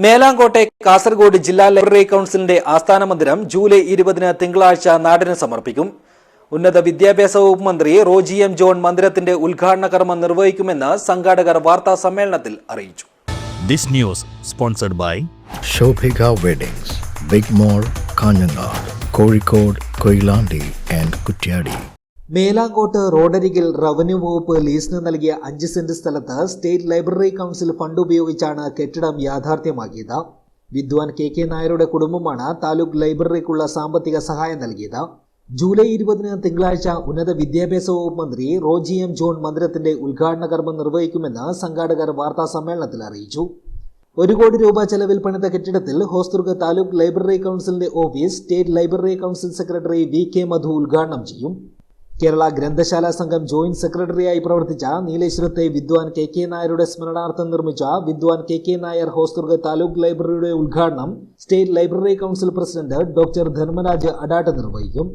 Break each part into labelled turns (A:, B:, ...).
A: മേലാങ്കോട്ടെ കാസർഗോഡ് ജില്ലാ ലൈബ്രറി കൌൺസിലിന്റെ ആസ്ഥാന മന്ദിരം ജൂലൈ 20 തിങ്കളാഴ്ച നാടിന് സമർപ്പിക്കും. ഉന്നത വിദ്യാഭ്യാസ വകുപ്പ് മന്ത്രി റോജി എം ജോൺ മന്ദിരത്തിന്റെ ഉദ്ഘാടന കർമ്മം നിർവഹിക്കുമെന്ന് സംഘാടകർ വാർത്താ സമ്മേളനത്തിൽ അറിയിച്ചു.
B: This news sponsored by
C: Shobhika Weddings, Big Mall, Kanyanad, Kozhikode, Koilandi and Kuttiyadi.
A: Melankot റോഡരികിൽ റവന്യൂ വകുപ്പ് ലീസിന് നൽകിയ 5 സെന്റ് സ്ഥലത്ത് സ്റ്റേറ്റ് ലൈബ്രറി കൌൺസിൽ ഫണ്ട് ഉപയോഗിച്ചാണ് കെട്ടിടം യാഥാർത്ഥ്യമാക്കിയത്. വിദ്വാൻ കെ നായരുടെ കുടുംബമാണ് താലൂക്ക് ലൈബ്രറിക്കുള്ള സാമ്പത്തിക സഹായം നൽകിയത്. ജൂലൈ 20 തിങ്കളാഴ്ച ഉന്നത വിദ്യാഭ്യാസ വകുപ്പ് മന്ത്രി റോജി എം ജോൺ മന്ദിരത്തിന്റെ ഉദ്ഘാടന കർമ്മം നിർവഹിക്കുമെന്ന് സംഘാടകർ വാർത്താ സമ്മേളനത്തിൽ അറിയിച്ചു. 1 കോടി രൂപ ചെലവിൽ പണിത കെട്ടിടത്തിൽ ഹോസ്ദുർഗ് താലൂക്ക് ലൈബ്രറി കൌൺസിലിന്റെ office state library council secretary V Madhu ഉദ്ഘാടനം ചെയ്യും. കേരള ഗ്രന്ഥശാല സംഘം ജോയിന്റ് സെക്രട്ടറിയായി പ്രവർത്തിച്ച നീലേശ്വരത്തെ വിദ്വാൻ കെ നായരുടെ സ്മരണാർത്ഥം നിർമ്മിച്ച വിദ്വാൻ കെ നായർ ഹോസ്ദുർഗ് താലൂക്ക് ലൈബ്രറിയുടെ ഉദ്ഘാടനം state library council president doctor Dharmaraj Adat നിർവഹിക്കും.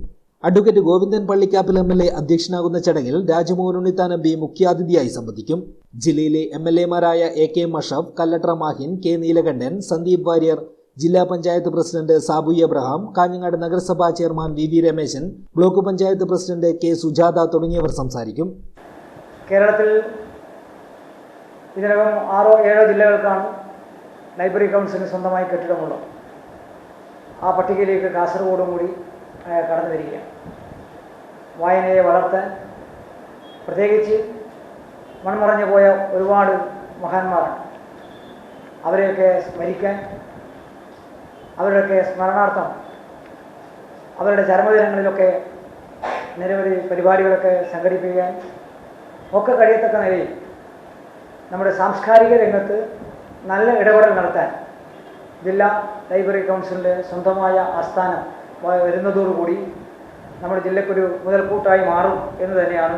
A: അഡ്വക്കേറ്റ് ഗോവിന്ദൻ പള്ളിക്കാപ്പിൽ MLA അധ്യക്ഷനാകുന്ന ചടങ്ങിൽ രാജ്മോഹൻ ഉണ്ണിത്താൻ MP മുഖ്യാതിഥിയായി സംബന്ധിക്കും. ജില്ലയിലെ MLAമാരായ AK മഷഫ്, കല്ലട്ര മാഹിൻ, K നീലകണ്ഠൻ, സന്ദീപ് വാര്യർ, ജില്ലാ പഞ്ചായത്ത് പ്രസിഡന്റ് സാബു എബ്രഹാം, കാഞ്ഞങ്ങാട് നഗരസഭാ chairman VV Rameshan, block panchayat president K Sujatha തുടങ്ങിയവർ സംസാരിക്കും.
D: കേരളത്തിൽ ഇതിനകം 6-7 ജില്ലകൾക്കാണ് ലൈബ്രറി കൗൺസിലിന് സ്വന്തമായി കെട്ടിടമുള്ളത്. ആ പട്ടികയിലേക്ക് കാസർഗോഡും കൂടി കടന്നു വരികയാണ്. വായനയെ വളർത്താൻ, പ്രത്യേകിച്ച് മൺമറഞ്ഞു പോയ ഒരുപാട് മഹാന്മാരാണ്. അവരെയൊക്കെ സ്മരിക്കാൻ, അവരുടെയൊക്കെ സ്മരണാർത്ഥം അവരുടെ ചരമദിനങ്ങളിലൊക്കെ നിരവധി പരിപാടികളൊക്കെ സംഘടിപ്പിക്കാൻ ഒക്കെ കഴിയത്തക്ക നിലയിൽ നമ്മുടെ സാംസ്കാരിക രംഗത്ത് നല്ല ഇടപെടൽ നടത്താൻ ജില്ലാ ലൈബ്രറി കൗൺസിലിൻ്റെ സ്വന്തമായ ആസ്ഥാനം വരുന്നതോടുകൂടി നമ്മുടെ ജില്ലയ്ക്കൊരു മുതൽക്കൂട്ടായി മാറും എന്ന് തന്നെയാണ്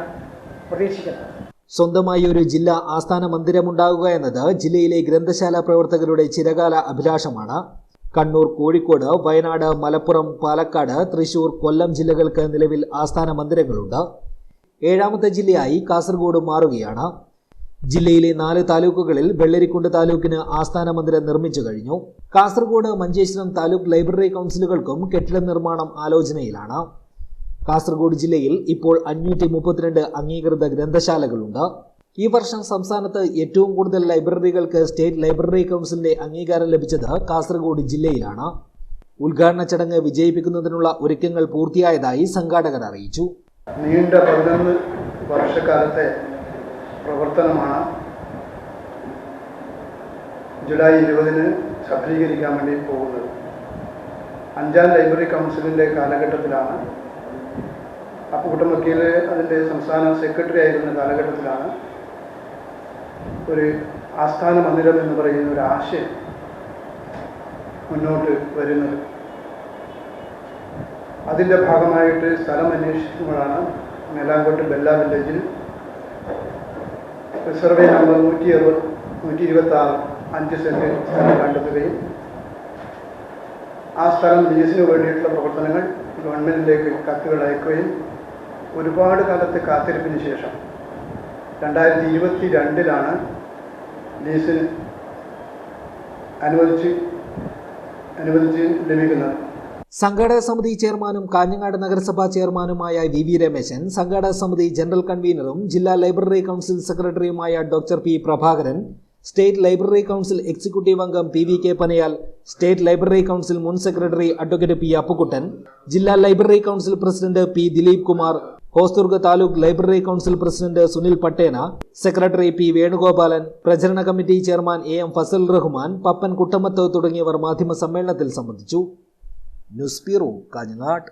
D: പ്രതീക്ഷിക്കുന്നത്.
A: സ്വന്തമായി ഒരു ജില്ലാ ആസ്ഥാന മന്ദിരമുണ്ടാകുക എന്നത് ജില്ലയിലെ ഗ്രന്ഥശാല പ്രവർത്തകരുടെ ചിരകാല അഭിലാഷമാണ്. കണ്ണൂർ, കോഴിക്കോട്, വയനാട്, മലപ്പുറം, പാലക്കാട്, തൃശൂർ, കൊല്ലം ജില്ലകൾക്ക് നിലവിൽ ആസ്ഥാന മന്ദിരങ്ങളുണ്ട്. 7ാമത്തെ ജില്ലയായി കാസർഗോഡ് മാറുകയാണ്. ജില്ലയിലെ 4 താലൂക്കുകളിൽ വെള്ളരിക്കുണ്ട് താലൂക്കിന് ആസ്ഥാന മന്ദിരം നിർമ്മിച്ചു കഴിഞ്ഞു. കാസർഗോഡ്, മഞ്ചേശ്വരം താലൂക്ക് ലൈബ്രറി കൗൺസിലുകൾക്കും കെട്ടിട നിർമ്മാണം ആലോചനയിലാണ്. കാസർഗോഡ് ജില്ലയിൽ ഇപ്പോൾ 532 അംഗീകൃത ഗ്രന്ഥശാലകളുണ്ട്. ഈ വർഷം സംസ്ഥാനത്ത് ഏറ്റവും കൂടുതൽ ലൈബ്രറികൾക്ക് സ്റ്റേറ്റ് ലൈബ്രറി കൗൺസിലിന്റെ അംഗീകാരം ലഭിച്ചത് കാസർഗോഡ് ജില്ലയിലാണ്. ഉദ്ഘാടന ചടങ്ങ് വിജയിപ്പിക്കുന്നതിനുള്ള ഒരുക്കങ്ങൾ പൂർത്തിയായതായി സംഘാടകർ അറിയിച്ചു.
E: നീണ്ട 11 വർഷക്കാലത്തെ പ്രവർത്തനമാണ് ജൂലൈ 20 സഫലീകരിക്കാൻ വേണ്ടി പോകുന്നത്. 5ാം ലൈബ്രറി കൗൺസിലിൻ്റെ കാലഘട്ടത്തിലാണ്, അപ്പുകുട്ടൻ വക്കീൽ അതിൻ്റെ സംസ്ഥാന സെക്രട്ടറി ആയിരുന്ന കാലഘട്ടത്തിലാണ് ഒരു ആസ്ഥാന മന്ദിരം എന്ന് പറയുന്ന ഒരു ആശയം മുന്നോട്ട് വരുന്നത്. അതിൻ്റെ ഭാഗമായിട്ട് സ്ഥലം അന്വേഷിക്കുമ്പോഴാണ് മേലാങ്കോട്ട് ബെല്ല വില്ലേജിൽ സർവേ നമ്പർ 126 5 സെന്റ് സ്ഥലം കണ്ടെത്തുകയും ആ സ്ഥലം ലീസിന് വേണ്ടിയിട്ടുള്ള പ്രവർത്തനങ്ങൾ ഗവൺമെൻറ്റിലേക്ക് കത്തുകൾ അയക്കുകയും ഒരുപാട് കാലത്തെ കാത്തിരിപ്പിന് ശേഷം 2022 ലീസിന് അനുവദിച്ച് ലഭിക്കുന്നത്.
A: സംഘാടക സമിതി ചെയർമാനും കാഞ്ഞങ്ങാട് നഗരസഭാ ചെയർമാനുമായ VV രമേശൻ, സംഘാടക സമിതി ജനറൽ കൺവീനറും ജില്ലാ ലൈബ്രറി കൗൺസിൽ സെക്രട്ടറിയുമായ doctor P Prabhakaran, state library council executive അംഗം PVK Panayal, state library council മുൻ സെക്രട്ടറി അഡ്വക്കേറ്റ് P അപ്പുക്കുട്ടൻ, ജില്ലാ library council president P Dileep Kumar, Hosdurg taluk library council president Sunil Pattena, secretary P Venugopalan, പ്രചരണ committee chairman AM Fasal Rahman, Pappan Kuttamath തുടങ്ങിയവർ മാധ്യമ സമ്മേളനത്തിൽ സംബന്ധിച്ചു. News bureau, Kanhangad.